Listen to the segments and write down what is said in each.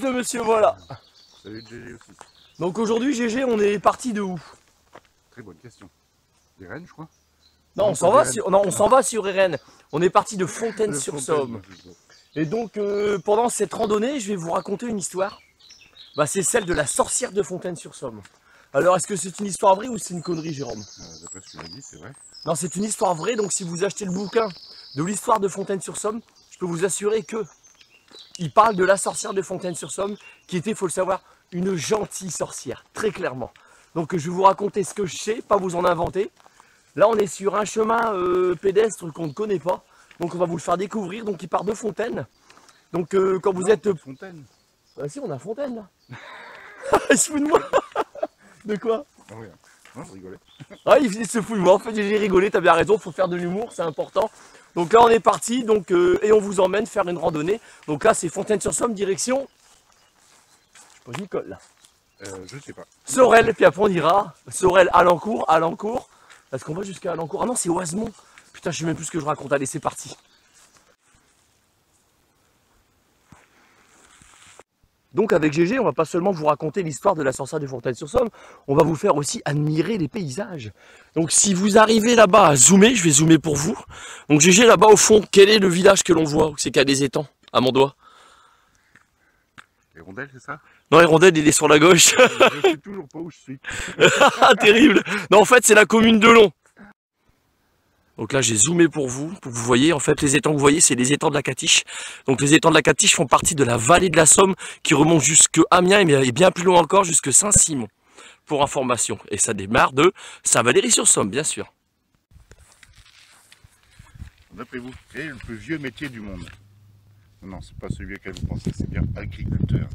de monsieur, voilà. Salut GG aussi. Donc aujourd'hui, GG, on est parti de où? Très bonne question. Des Rennes, je crois. Non, on s'en va, on s'en va sur Rennes. On est parti de Fontaine-sur-Somme. Et donc, pendant cette randonnée, je vais vous raconter une histoire. Bah, c'est celle de la sorcière de Fontaine-sur-Somme. Alors, est-ce que c'est une histoire vraie ou c'est une connerie, Jérôme? D'après ce que tu m'as dit, c'est vrai. Non, c'est une histoire vraie. Donc, si vous achetez le bouquin de l'histoire de Fontaine-sur-Somme, je peux vous assurer que il parle de la sorcière de Fontaine-sur-Somme, qui était, il faut le savoir, une gentille sorcière, très clairement. Donc, je vais vous raconter ce que je sais, pas vous en inventer. Là, on est sur un chemin pédestre qu'on ne connaît pas. Donc, on va vous le faire découvrir. Donc, il part de Fontaine. Donc, quand vous êtes... Fontaine. Bah si, on a Fontaine, là. Il se fout de moi. De quoi? Ah oui, non, je rigolais. Ah, il se fout de moi. En fait, j'ai rigolé, t'as bien raison, faut faire de l'humour, c'est important. Donc là, on est parti, donc, et on vous emmène faire une randonnée. Donc là, c'est Fontaine-sur-Somme, direction... Je pose Nicole, là. Je sais pas. Sorel, puis après on ira. Sorel, Alencourt, Alencourt. Est-ce qu'on va jusqu'à Alencourt? Ah non, c'est Oisemont. Putain, je sais même plus ce que je raconte. Allez, c'est parti. Donc avec GG, on va pas seulement vous raconter l'histoire de la sorcière de Fontaine-sur-Somme, on va vous faire aussi admirer les paysages. Donc si vous arrivez là-bas à zoomer, je vais zoomer pour vous. Donc GG, là-bas au fond, quel est le village que l'on voit? C'est qu'il y a des étangs, à mon doigt. Les rondelles, c'est ça? Non, Hirondelle, il est sur la gauche. Je sais toujours pas où je suis. Terrible. Non, en fait, c'est la commune de Long. Donc là, j'ai zoomé pour vous voyez, en fait, les étangs que vous voyez, c'est les étangs de la Catiche. Donc les étangs de la Catiche font partie de la vallée de la Somme qui remonte jusque Amiens et bien plus loin encore jusque Saint-Simon, pour information. Et ça démarre de Saint-Valery-sur-Somme, bien sûr. D'après vous, quel est le plus vieux métier du monde? Non, c'est pas celui auquel vous pensez, c'est bien agriculteur.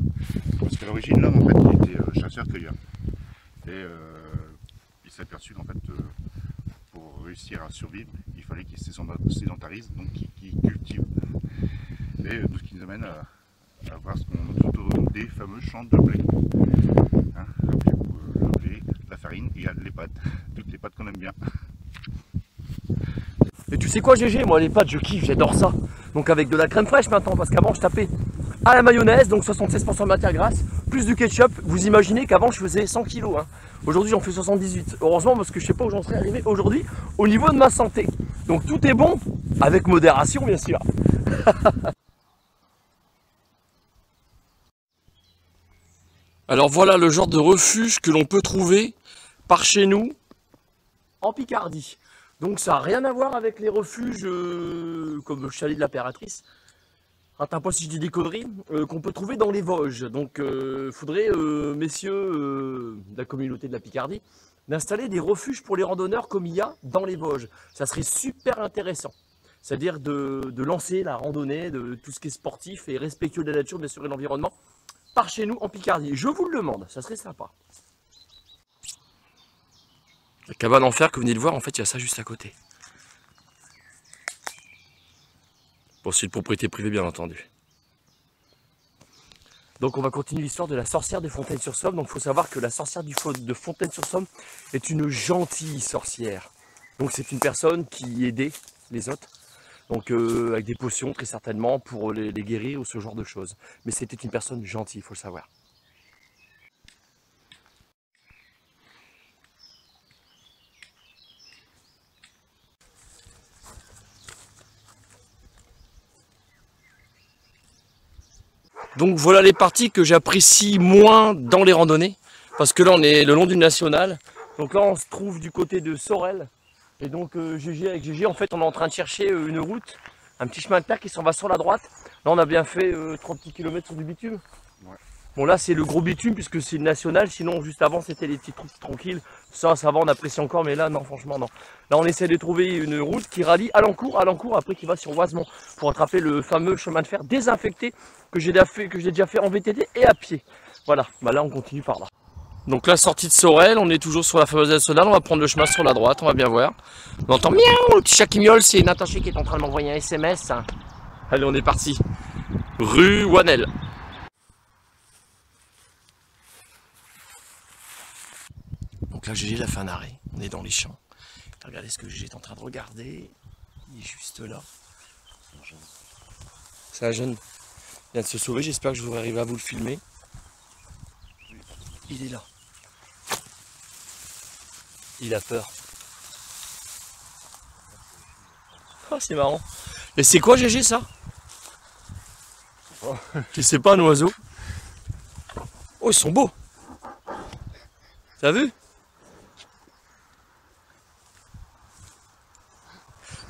Parce qu'à l'origine, l'homme, en fait, il était chasseur-cueilleur. Et il s'est aperçu qu'en fait, pour réussir à survivre, il fallait qu'il se sédentarise, donc qu'il cultive. Et tout ce qui nous amène à voir ce qu'on autour des fameux champs de blé. Hein, rappelez-vous, le blé, la farine, et les pâtes, toutes les pâtes qu'on aime bien. Et tu sais quoi, GG, moi les pâtes, je kiffe, j'adore ça. Donc avec de la crème fraîche maintenant, parce qu'avant je tapais à la mayonnaise, donc 76% de matière grasse, plus du ketchup. Vous imaginez qu'avant je faisais 100 kg. Hein. Aujourd'hui j'en fais 78. Heureusement, parce que je sais pas où j'en serais arrivé aujourd'hui au niveau de ma santé. Donc tout est bon, avec modération bien sûr. Alors voilà le genre de refuge que l'on peut trouver par chez nous en Picardie. Donc ça n'a rien à voir avec les refuges comme le chalet de l'impératrice. Attends pas si je dis des conneries, qu'on peut trouver dans les Vosges. Donc faudrait, messieurs de la communauté de la Picardie, d'installer des refuges pour les randonneurs comme il y a dans les Vosges. Ça serait super intéressant. C'est-à-dire de lancer la randonnée, de tout ce qui est sportif et respectueux de la nature, bien sûr, et de l'environnement, par chez nous en Picardie. Je vous le demande, ça serait sympa. La cabane en fer que vous venez de voir, en fait, il y a ça juste à côté. Bon, c'est une propriété privée, bien entendu. Donc, on va continuer l'histoire de la sorcière de Fontaine-sur-Somme. Donc, il faut savoir que la sorcière de Fontaine-sur-Somme est une gentille sorcière. Donc, c'est une personne qui aidait les autres. Donc, avec des potions, très certainement, pour les guérir ou ce genre de choses. Mais c'était une personne gentille, il faut le savoir. Donc voilà les parties que j'apprécie moins dans les randonnées. Parce que là on est le long d'une nationale. Donc là on se trouve du côté de Sorel. Et donc GG avec GG en fait on est en train de chercher une route. Un petit chemin de terre qui s'en va sur la droite. Là on a bien fait 30 petits kilomètres sur du bitume. Ouais. Bon là c'est le gros bitume puisque c'est une nationale. Sinon juste avant c'était les petites routes tranquilles. Ça va on apprécie encore mais là non franchement non. Là on essaie de trouver une route qui rallie Alencourt après qui va sur Oisemont. Pour attraper le fameux chemin de fer désinfecté que j'ai déjà fait en VTT et à pied. Voilà, bah là on continue par là. Donc la sortie de Sorel, on est toujours sur la fameuse nationale, on va prendre le chemin sur la droite, on va bien voir. On entend miaou, le petit chat qui miaule, c'est Natacha qui est en train de m'envoyer un SMS. Allez, on est parti. Rue Wanel. Donc là GG a fait un arrêt, on est dans les champs. Regardez ce que GG est en train de regarder. Il est juste là. C'est un jeune. Il vient de se sauver, j'espère que je vais arriver à vous le filmer. Il est là. Il a peur. Ah, c'est marrant. Et c'est quoi, GG, ça? Je sais pas, un oiseau. Oh, ils sont beaux. T'as vu?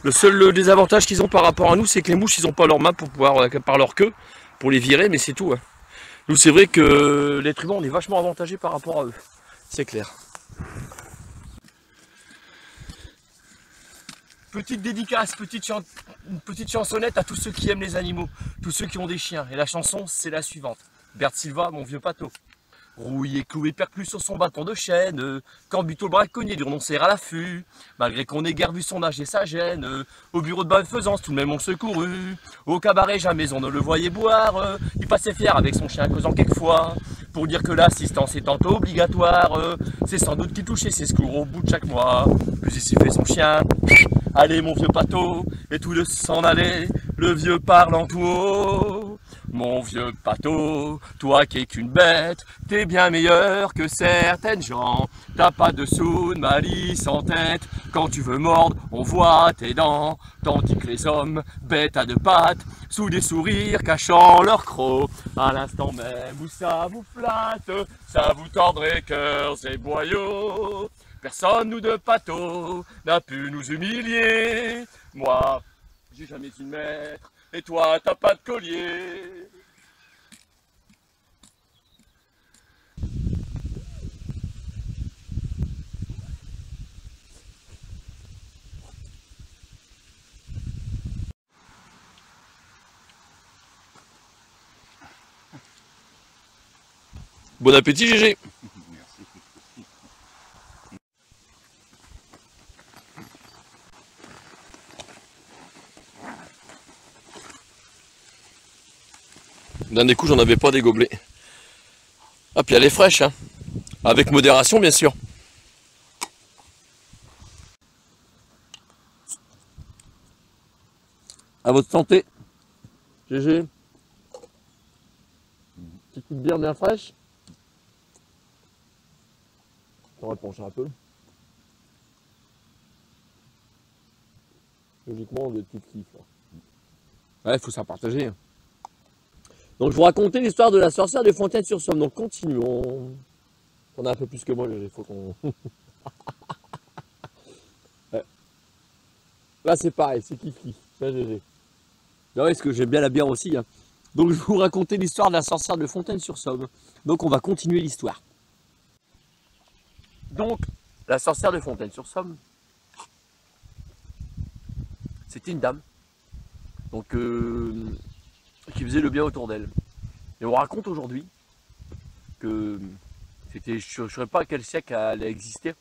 Le seul désavantage qu'ils ont par rapport à nous, c'est que les mouches, ils n'ont pas leurs mains pour pouvoir, par leur queue, pour les virer, mais c'est tout. Hein. Nous, c'est vrai que l'être humain, on est vachement avantagé par rapport à eux. C'est clair. Petite dédicace, une petite chansonnette à tous ceux qui aiment les animaux, tous ceux qui ont des chiens. Et la chanson, c'est la suivante. Bert Silva, mon vieux pâteau. Rouillé, cloué, perclus sur son bâton de chêne, quand buteau le braconnier du renoncer à l'affût, malgré qu'on ait guère vu son âge et sa gêne, au bureau de bienfaisance tout de même on secouru, au cabaret jamais on ne le voyait boire, il passait fier avec son chien causant quelquefois, pour dire que l'assistance étant obligatoire, c'est sans doute qu'il touchait ses secours au bout de chaque mois, puis il s'y fait son chien, allez mon vieux pâteau, et tout le s'en allait, le vieux parlant tout haut. Mon vieux pâteau, toi qui es qu'une bête, t'es bien meilleur que certaines gens. T'as pas de sou de malice en tête, quand tu veux mordre, on voit tes dents. Tandis que les hommes, bêtes à deux pattes, sous des sourires cachant leurs crocs. À l'instant même où ça vous flatte, ça vous tordrait cœurs et boyaux. Personne nous de pâteau n'a pu nous humilier. Moi, j'ai jamais su maître. Et toi, t'as pas de collier. Bon appétit, GG. Merci. D'un des coups, j'en avais pas des gobelets. Ah, puis elle est fraîche, hein. Avec modération, bien sûr. À votre santé. GG. Petite bière bien fraîche. On va pencher un peu. Logiquement, on doit être tout kiff. Ouais, il faut ça partager. Donc je vous racontais l'histoire de la sorcière de Fontaine-sur-Somme. Donc continuons. On a un peu plus que moi, il faut qu'on... Ouais. Là c'est pareil, c'est kiff-kiff. Ouais, GG. Ah ouais, parce que j'aime bien la bière aussi. Hein. Donc je vais vous raconter l'histoire de la sorcière de Fontaine-sur-Somme. Donc on va continuer l'histoire. Donc, la sorcière de Fontaine-sur-Somme, c'était une dame. Donc, qui faisait le bien autour d'elle. Et on raconte aujourd'hui que c'était, je ne saurais pas à quel siècle elle a existé.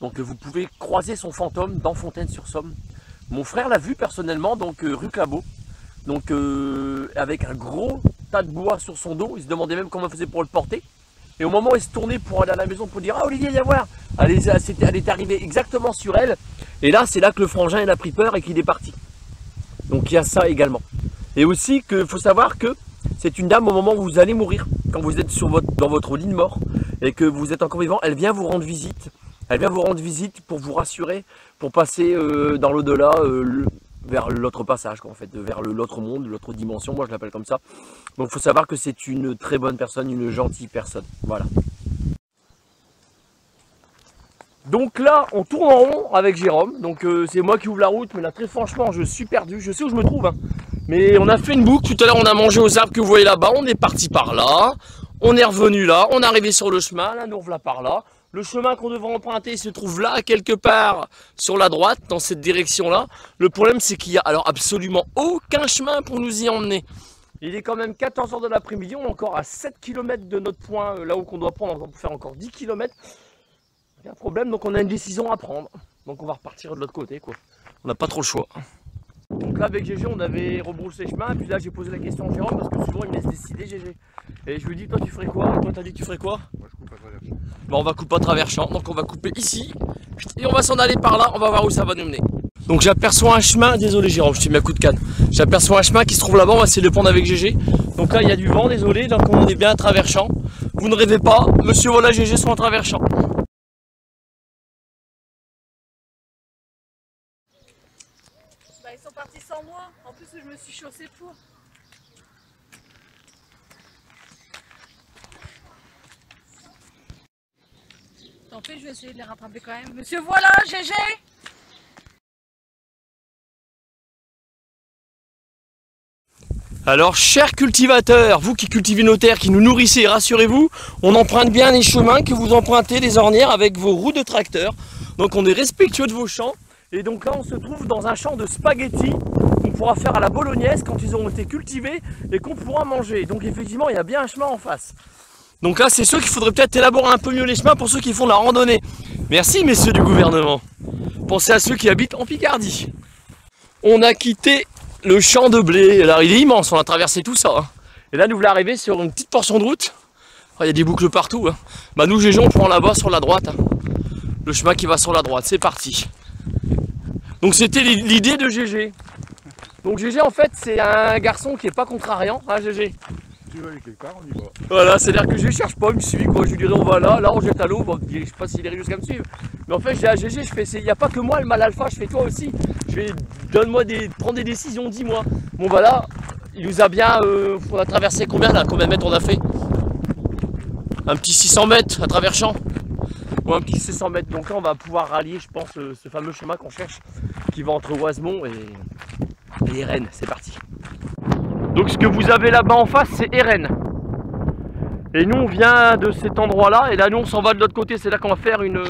Donc vous pouvez croiser son fantôme dans Fontaine-sur-Somme. Mon frère l'a vu personnellement, donc rue Cabot. Donc avec un gros tas de bois sur son dos. Il se demandait même comment il faisait pour le porter. Et au moment où il se tournait pour aller à la maison pour dire « Ah Olivier, viens voir !» Elle est arrivée exactement sur elle. Et là, c'est là que le frangin il a pris peur et qu'il est parti. Donc il y a ça également. Et aussi qu'il faut savoir que c'est une dame au moment où vous allez mourir, quand vous êtes dans votre lit de mort et que vous êtes encore vivant, elle vient vous rendre visite. Elle vient vous rendre visite pour vous rassurer, pour passer dans l'au-delà, vers l'autre passage, quoi, en fait, vers l'autre monde, l'autre dimension, moi je l'appelle comme ça. Donc il faut savoir que c'est une très bonne personne, une gentille personne. Voilà. Donc là, on tourne en rond avec Jérôme. Donc c'est moi qui ouvre la route, mais là très franchement, je suis perdu. Je sais où je me trouve. Hein. Mais on a fait une boucle. Tout à l'heure, on a mangé aux arbres que vous voyez là-bas. On est parti par là. On est revenu là. On est arrivé sur le chemin. Là, nous voilà par là. Le chemin qu'on devrait emprunter se trouve là, quelque part sur la droite, dans cette direction-là. Le problème, c'est qu'il n'y a alors absolument aucun chemin pour nous y emmener. Il est quand même 14 h de l'après-midi. On est encore à 7 km de notre point, là où on doit prendre. On va faire encore 10 km. Il y a un problème, donc on a une décision à prendre. Donc on va repartir de l'autre côté, quoi. On n'a pas trop le choix. Donc là, avec GG, on avait rebroussé chemin. Puis là, j'ai posé la question à Jérôme parce que souvent, il me laisse décider, GG. Et je lui dis, toi, tu ferais quoi? Toi, t'as dit que tu ferais quoi? Moi, je coupe à travers champ. Bon, on va couper à travers champ. Donc on va couper ici. Et on va s'en aller par là. On va voir où ça va nous mener. Donc j'aperçois un chemin, désolé Jérôme, je t'ai mis un coup de canne. J'aperçois un chemin qui se trouve là-bas, on va essayer de le prendre avec GG. Donc là il y a du vent, désolé, donc on est bien à travers champ. Vous ne rêvez pas, monsieur voilà GG sont en travers champ. Bah ils sont partis sans moi, en plus je me suis chaussée pour. Tant pis, je vais essayer de les rattraper quand même. Monsieur voilà, GG. Alors, chers cultivateurs, vous qui cultivez nos terres, qui nous nourrissez, rassurez-vous, on emprunte bien les chemins que vous empruntez, les ornières, avec vos roues de tracteur. Donc, on est respectueux de vos champs. Et donc là, on se trouve dans un champ de spaghettis qu'on pourra faire à la bolognaise quand ils auront été cultivés et qu'on pourra manger. Donc, effectivement, il y a bien un chemin en face. Donc là, c'est ceux qu'il faudrait peut-être élaborer un peu mieux les chemins pour ceux qui font de la randonnée. Merci, messieurs du gouvernement. Pensez à ceux qui habitent en Picardie. On a quitté le champ de blé, alors il est immense, on a traversé tout ça. Hein. Et là nous voulons arriver sur une petite portion de route. Il y a des boucles partout. Hein. Bah nous GG on prend là-bas sur la droite. Hein. Le chemin qui va sur la droite, c'est parti. Donc c'était l'idée de GG. Donc GG en fait c'est un garçon qui est pas contrariant, hein GG. Tu vas aller quelque part, on y va. Voilà, c'est-à-dire que je cherche pas, il me suit quoi, je lui dirais on va là, on jette à l'eau, bon, je sais pas s'il est jusqu'à me suivre. Mais en fait j'ai à GG, je fais, il n'y a pas que moi le mal alpha, je fais toi aussi. Je fais, donne-moi prends des décisions, dis-moi. Bon bah là, il nous a bien, on a traversé combien là, combien de mètres on a fait? Un petit 600 mètres à travers champ. Ou un petit 600 mètres, donc là on va pouvoir rallier je pense ce fameux chemin qu'on cherche, qui va entre Oisemont et Erennes, c'est parti. Donc ce que vous avez là-bas en face, c'est Erennes. Et nous on vient de cet endroit-là, et là nous on s'en va de l'autre côté, c'est là qu'on va faire une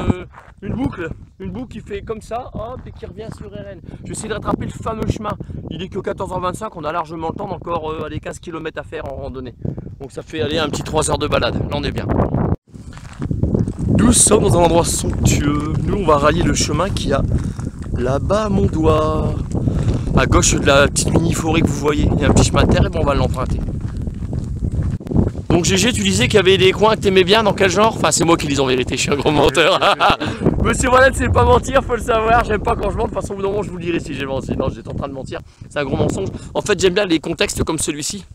boucle. Une boucle qui fait comme ça, hop, et qui revient sur Erennes. Je vais essayer de rattraper le fameux chemin. Il est que 14h25, on a largement le temps d'encore aller 15 km à faire en randonnée. Donc ça fait aller un petit 3 heures de balade, là on est bien. Nous sommes dans un endroit somptueux. Nous on va rallier le chemin qu'il y a là-bas à mon doigt. À gauche de la petite mini-forêt que vous voyez, il y a un petit chemin de terre et bon on va l'emprunter. Donc GG, tu disais qu'il y avait des coins que t'aimais bien, dans quel genre? Enfin c'est moi qui dis en vérité, je suis un gros menteur. Monsieur Valette, c'est pas mentir, faut le savoir, j'aime pas quand je mens, de toute façon au bout d'un moment je vous le dirai si j'ai menti, non j'étais en train de mentir, c'est un gros mensonge. En fait j'aime bien les contextes comme celui-ci,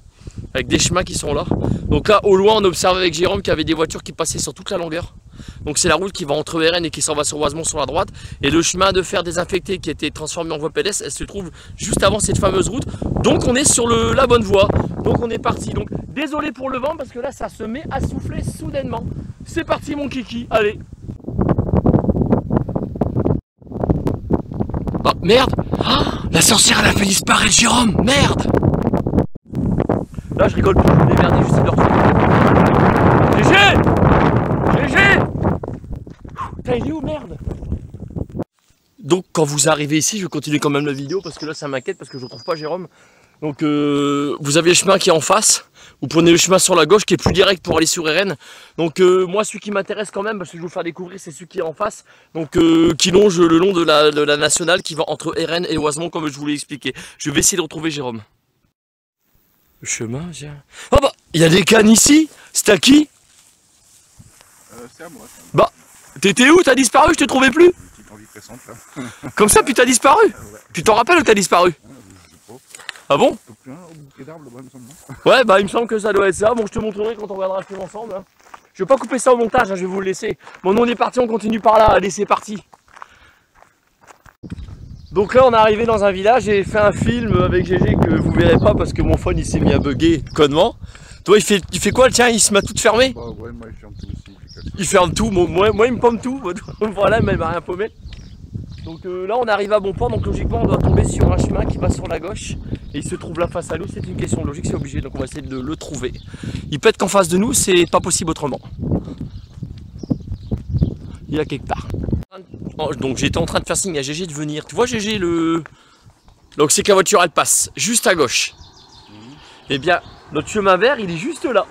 avec des chemins qui sont là. Donc là au loin on observe avec Jérôme qu'il y avait des voitures qui passaient sur toute la longueur. Donc c'est la route qui va entre Erennes et qui s'en va sur Oisemont sur la droite. Et le chemin de fer désinfecté qui a été transformé en voie pédestre, elle se trouve juste avant cette fameuse route. Donc on est sur la bonne voie. Donc on est parti. Donc désolé pour le vent parce que là ça se met à souffler soudainement. C'est parti mon kiki, allez. Oh merde, oh, la sorcière elle a fait disparaître Jérôme, merde. Là je rigole plus, je vais me démerder, j'essaie de le retrouver. GG! GG! Putain, il est où, merde? Donc quand vous arrivez ici, je vais continuer quand même la vidéo parce que là ça m'inquiète parce que je ne trouve pas Jérôme. Donc vous avez le chemin qui est en face, vous prenez le chemin sur la gauche qui est plus direct pour aller sur Erennes. Donc moi celui qui m'intéresse quand même, parce que je vais vous faire découvrir, c'est celui qui est en face. Donc qui longe le long de la nationale qui va entre Erennes et Oisemont comme je vous l'ai expliqué. Je vais essayer de retrouver Jérôme. Le chemin, viens. Oh bah, il y a des cannes ici. C'est à qui? C'est à moi. Bah, t'étais où? T'as disparu? Je te trouvais plus. Une petite envie pressante là. Comme ça, puis t'as disparu? Ouais. Tu t'en rappelles ou t'as disparu? Je sais pas. Ah bon? Au bouquet d'arbres là-bas, il me semble. Ouais, bah il me semble que ça doit être ça. Bon, je te montrerai quand on regardera le film ensemble. Hein. Je vais pas couper ça au montage, hein, je vais vous le laisser. Bon, nous on est parti, on continue par là. Allez, c'est parti. Donc là, on est arrivé dans un village. J'ai fait un film avec GG que vous verrez pas parce que mon phone il s'est mis à bugger connement. Toi, il fait quoi le tien? Il se met tout fermé? Bah ouais, moi il ferme tout aussi. Il ferme tout, moi il me pomme tout. Voilà, mais il m'a rien paumé. Donc là on arrive à bon port, donc logiquement on doit tomber sur un chemin qui va sur la gauche. Et il se trouve là face à nous, c'est une question logique, c'est obligé, donc on va essayer de le trouver. Il peut être qu'en face de nous, c'est pas possible autrement. Il est quelque part. Donc j'étais en train de faire signe à GG de venir. Tu vois GG le... Donc c'est que la voiture elle passe juste à gauche. Et bien notre chemin vert il est juste là.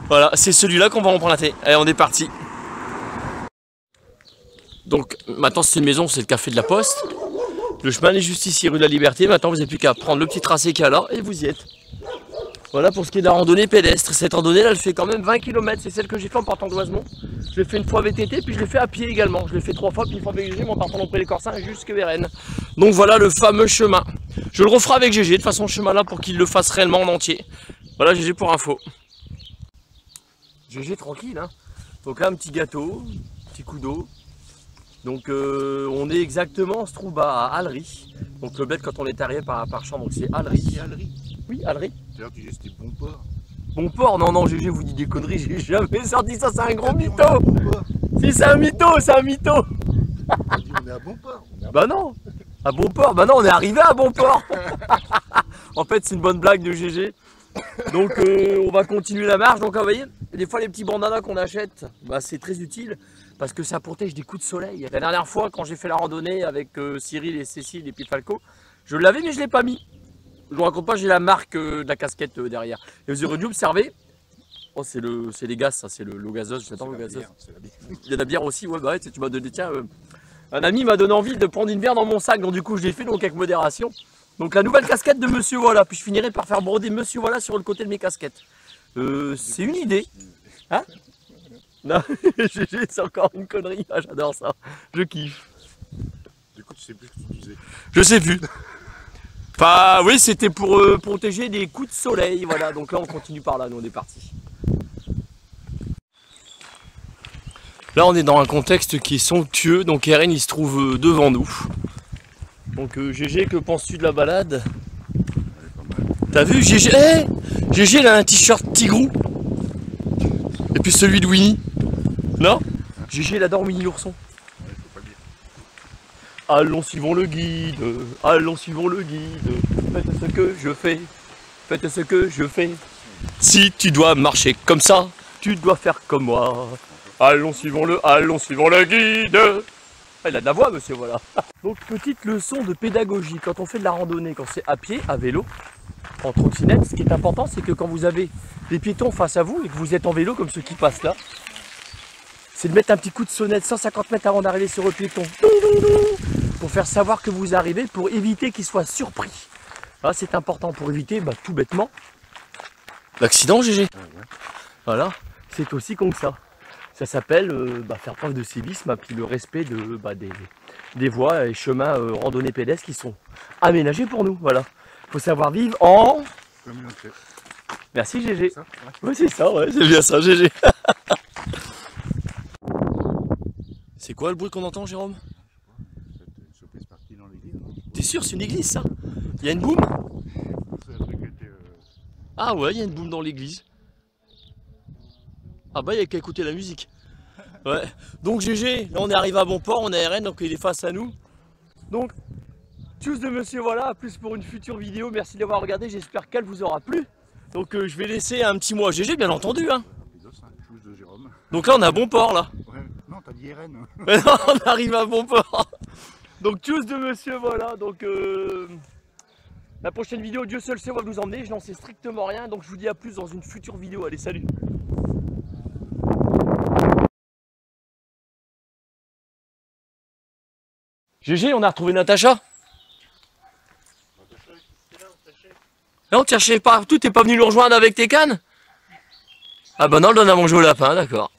Voilà, c'est celui-là qu'on va emprunter. Allez, on est parti. Donc maintenant c'est une maison, c'est le café de la Poste. Le chemin est juste ici, rue de la Liberté. Maintenant vous n'avez plus qu'à prendre le petit tracé qu'il y a là et vous y êtes. Voilà pour ce qui est de la randonnée pédestre. Cette randonnée là elle fait quand même 20 km. C'est celle que j'ai fait en partant d'Oisemont. Je l'ai fait une fois VTT puis je l'ai fait à pied également. Je l'ai fait 3 fois puis une fois VG en partant d'Ompré les Corsins jusqu'à Erennes. Donc voilà le fameux chemin. Je le referai avec GG de toute façon, ce chemin-là, pour qu'il le fasse réellement en entier. Voilà GG pour info. GG tranquille, hein. Donc là, un petit gâteau, petit coup d'eau. Donc on est exactement, on se trouve à Allery. Donc le bled quand on est arrivé par champ, donc c'est Allery. C'est Allery. Oui, Allery. D'ailleurs, tu disais que c'était bon port. Bon port, non, GG vous dit des conneries, j'ai jamais sorti ça, c'est un gros On est mytho. à bon port. Si c'est un mytho, c'est un mytho. On dit on est à bon port. Bah non, à bon port, bah non, on est arrivé à bon port. En fait, c'est une bonne blague de GG. Donc on va continuer la marche. Donc vous voyez, des fois les petits bandanas qu'on achète, bah, c'est très utile parce que ça protège des coups de soleil. La dernière fois quand j'ai fait la randonnée avec Cyril et Cécile et puis Falco, je l'avais mais je l'ai pas mis. Je vous raconte pas, j'ai la marque de la casquette derrière. Et vous aurez dû observer, oh c'est les gaz, ça c'est l'eau gazeuse, j'adore l'eau gazeuse. Il y a de la bière aussi, ouais bah ouais, tu m'as donné, tiens, un ami m'a donné envie de prendre une bière dans mon sac, donc du coup je l'ai fait donc avec modération. Donc la nouvelle casquette de Monsieur Voilà, puis je finirai par faire broder Monsieur Voilà sur le côté de mes casquettes. C'est une idée. Hein? Non, c'est encore une connerie, ah, j'adore ça, je kiffe. Du coup, tu sais plus ce que tu disais. Je sais plus. Enfin oui, c'était pour protéger des coups de soleil, voilà, donc là on continue par là, nous on est parti. Là on est dans un contexte qui est somptueux, donc RN il se trouve devant nous. Donc GG, que penses-tu de la balade? T'as vu GG? Hey, GG il a un t-shirt Tigrou. Et puis celui de Winnie. Non? GG il adore Winnie l'ourson. Allons suivons le guide, allons suivons le guide. Faites ce que je fais, faites ce que je fais. Si tu dois marcher comme ça, tu dois faire comme moi. Allons suivons le guide. Ah, il a de la voix, monsieur, voilà. Donc, petite leçon de pédagogie. Quand on fait de la randonnée, quand c'est à pied, à vélo, en trottinette, ce qui est important, c'est que quand vous avez des piétons face à vous et que vous êtes en vélo, comme ceux qui passent là, c'est de mettre un petit coup de sonnette 150 mètres avant d'arriver sur le piéton. Pour faire savoir que vous arrivez, pour éviter qu'il soit surpris. Là, c'est important pour éviter, bah, tout bêtement, l'accident, GG. Voilà, c'est aussi con que ça. Ça s'appelle faire preuve de civisme, puis le respect de, des voies et chemins randonnées pédestres qui sont aménagés pour nous. Voilà. Faut savoir vivre en... Communauté. Merci GG. Ça, ouais. Oui, c'est ça, ouais, c'est bien ça, GG. C'est quoi le bruit qu'on entend, Jérôme? T'es sûr, c'est une église, ça? Il y a une boum? Ah ouais, il y a une boum dans l'église. Ah bah il n'y a qu'à écouter la musique. Ouais. Donc GG, là on est arrivé à bon port, on est RN, donc il est face à nous. Donc, tchuss de monsieur Voilà, à plus pour une future vidéo. Merci d'avoir regardé, j'espère qu'elle vous aura plu. Donc je vais laisser un petit mot à GG, bien entendu. Hein. Donc là on est à bon port là. Ouais. Non, t'as dit RN. Mais non, on arrive à bon port. Donc tchuss de monsieur Voilà. Donc la prochaine vidéo, Dieu seul sait où va nous emmener. Je n'en sais strictement rien. Donc je vous dis à plus dans une future vidéo. Allez, salut. GG, on a retrouvé Natacha. Non, tu cherchais pas, tout, t'es pas venu nous rejoindre avec tes cannes? Ah bah non, on donne à manger au lapin, d'accord.